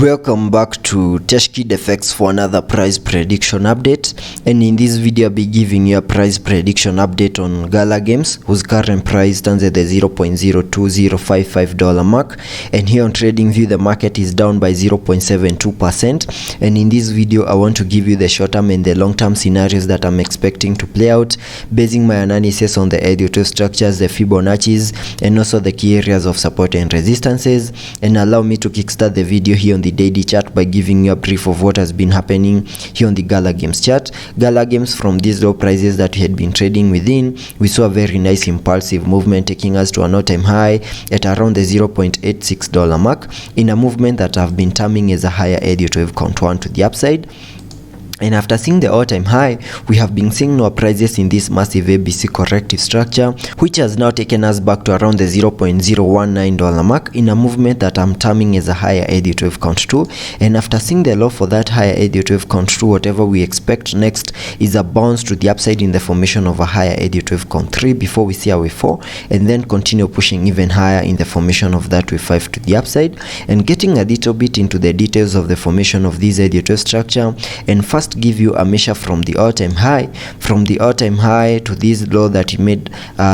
Welcome back to Teshkid FX for another price prediction update, and in this video I'll be giving you a price prediction update on Gala games, whose current price stands at the $0.020055 mark, and here on TradingView the market is down by 0.72%. and in this video I want to give you the short-term and the long-term scenarios that I'm expecting to play out, basing my analysis on the Elliot structures, the Fibonacci's, and also the key areas of support and resistances. And allow me to kickstart the video here on the daily chart by giving you a brief of what has been happening here on the Gala games chart. Gala games, from these low prices that we had been trading within, we saw a very nice impulsive movement taking us to an all-time high at around the $0.86 mark, in a movement that I've been terming as a higher Elliott wave count 1 to the upside. And after seeing the all-time high, we have been seeing lower prices in this massive ABC corrective structure, which has now taken us back to around the $0.019 mark, in a movement that I'm terming as a higher Elliott wave count 2. And after seeing the low for that higher Elliott wave count 2, whatever we expect next is a bounce to the upside in the formation of a higher Elliott wave count 3 before we see a wave 4, and then continue pushing even higher in the formation of that wave 5 to the upside. And getting a little bit into the details of the formation of this Elliott wave structure, and first give you a measure from the all-time high to this low that he made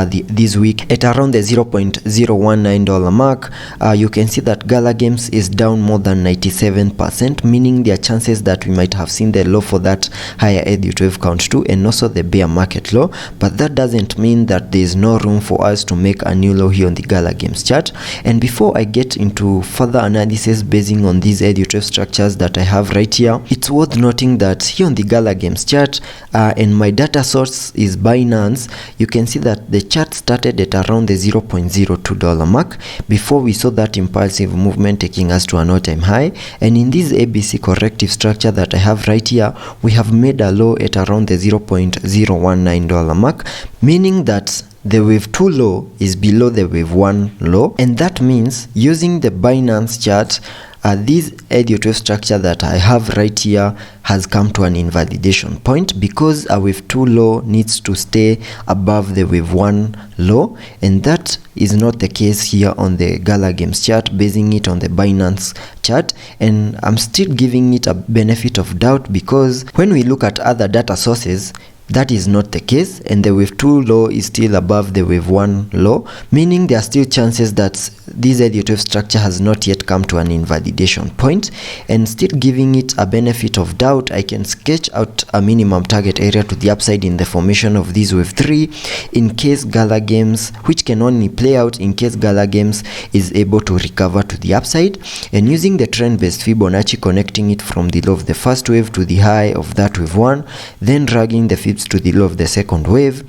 this week at around the $0.019 mark. You can see that Gala games is down more than 97%, meaning there are chances that we might have seen the low for that higher Elliott wave count 2 and also the bear market low, but that doesn't mean that there is no room for us to make a new low here on the Gala games chart. And before I get into further analysis basing on these Elliott wave structures that I have right here, it's worth noting that here on the Gala games chart, and my data source is Binance, you can see that the chart started at around the $0.02 mark before we saw that impulsive movement taking us to an all-time high. And in this ABC corrective structure that I have right here, we have made a low at around the $0.019 mark, meaning that the wave 2 low is below the wave 1 low, and that means using the Binance chart, this Elliott wave structure that I have right here has come to an invalidation point, because a wave 2 low needs to stay above the wave 1 low, and that is not the case here on the Gala games chart, basing it on the Binance chart. And I'm still giving it a benefit of doubt, because when we look at other data sources, that is not the case, and the wave 2 low is still above the wave 1 low, meaning there are still chances that this Elliott wave structure has not yet come to an invalidation point. And still giving it a benefit of doubt, I can sketch out a minimum target area to the upside in the formation of this wave 3 in case Gala games, which can only play out in case Gala games is able to recover to the upside. And using the trend-based Fibonacci, connecting it from the low of the first wave to the high of that wave 1, then dragging the fibs to the low of the second wave,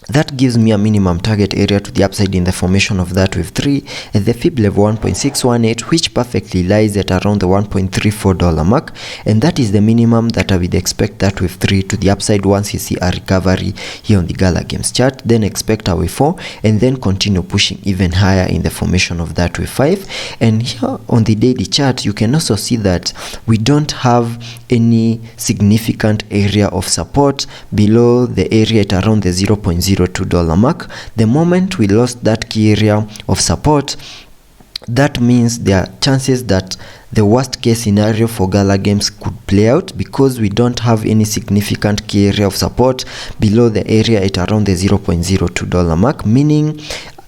that gives me a minimum target area to the upside in the formation of that wave 3 at the fib level 1.618, which perfectly lies at around the $1.34 mark, and that is the minimum that I would expect that wave 3 to the upside once you see a recovery here on the Gala games chart. Then expect a wave 4 and then continue pushing even higher in the formation of that wave 5. And here on the daily chart, you can also see that we don't have any significant area of support below the area at around the $0.02 mark. The moment we lost that key area of support, that means there are chances that the worst case scenario for Gala games could play out, because we don't have any significant key area of support below the area at around the $0.02 mark, meaning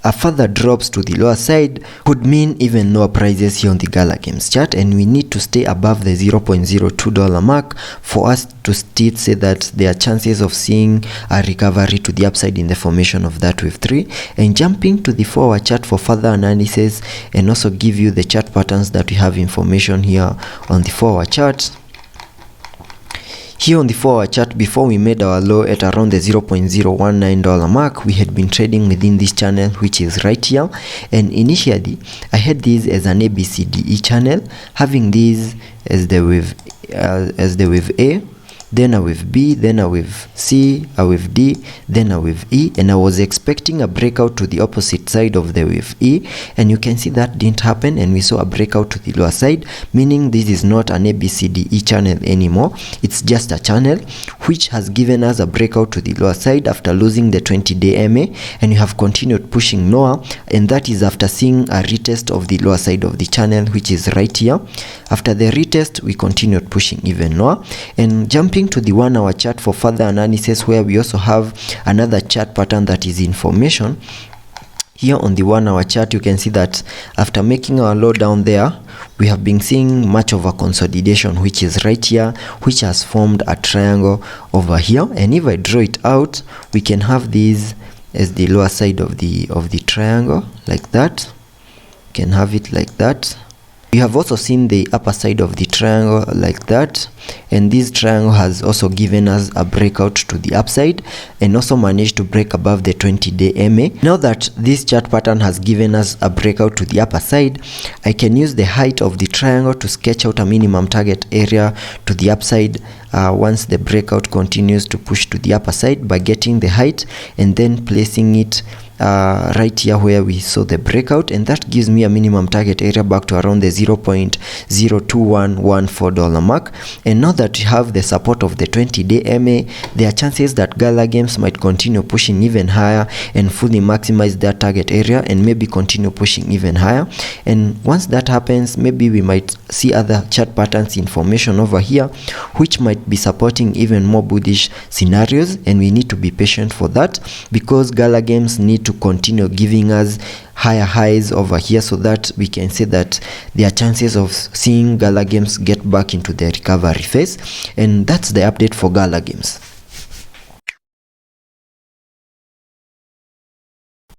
a further drops to the lower side could mean even lower prices here on the Gala games chart, and we need to stay above the $0.02 mark for us to still say that there are chances of seeing a recovery to the upside in the formation of that wave 3. And jumping to the 4-hour chart for further analysis and also give you the chart patterns that we have information here on the 4-hour chart. Here on the 4-hour chart, before we made our low at around the $0.019 mark, we had been trading within this channel, which is right here. And initially, I had this as an ABCDE channel, having this as the wave A, then a wave B, then a wave C, a wave D, then a wave E, and I was expecting a breakout to the opposite side of the wave E, and you can see that didn't happen, and we saw a breakout to the lower side, meaning this is not an ABCDE channel anymore. It's just a channel which has given us a breakout to the lower side after losing the 20-day MA, and you have continued pushing lower, and that is after seeing a retest of the lower side of the channel, which is right here. After the retest, we continued pushing even lower, and jumping to the 1 hour chart for further analysis, where we also have another chart pattern that is in formation. Here on the 1 hour chart, you can see that after making our low down there, we have been seeing much of a consolidation, which is right here, which has formed a triangle over here. And if I draw it out, we can have this as the lower side of the triangle, like that. You can have it like that. You have also seen the upper side of the triangle like that, and this triangle has also given us a breakout to the upside and also managed to break above the 20-day MA. Now that this chart pattern has given us a breakout to the upper side, I can use the height of the triangle to sketch out a minimum target area to the upside once the breakout continues to push to the upper side, by getting the height and then placing it right here where we saw the breakout, and that gives me a minimum target area back to around the $0.02114 mark. And now that we have the support of the 20-day MA, there are chances that Gala Games might continue pushing even higher and fully maximize their target area, and maybe continue pushing even higher. And once that happens, maybe we might see other chart patterns in formation over here, which might be supporting even more bullish scenarios, and we need to be patient for that, because Gala Games need to continue giving us higher highs over here, so that we can say that there are chances of seeing Gala Games get back into the recovery phase. And that's the update for Gala Games.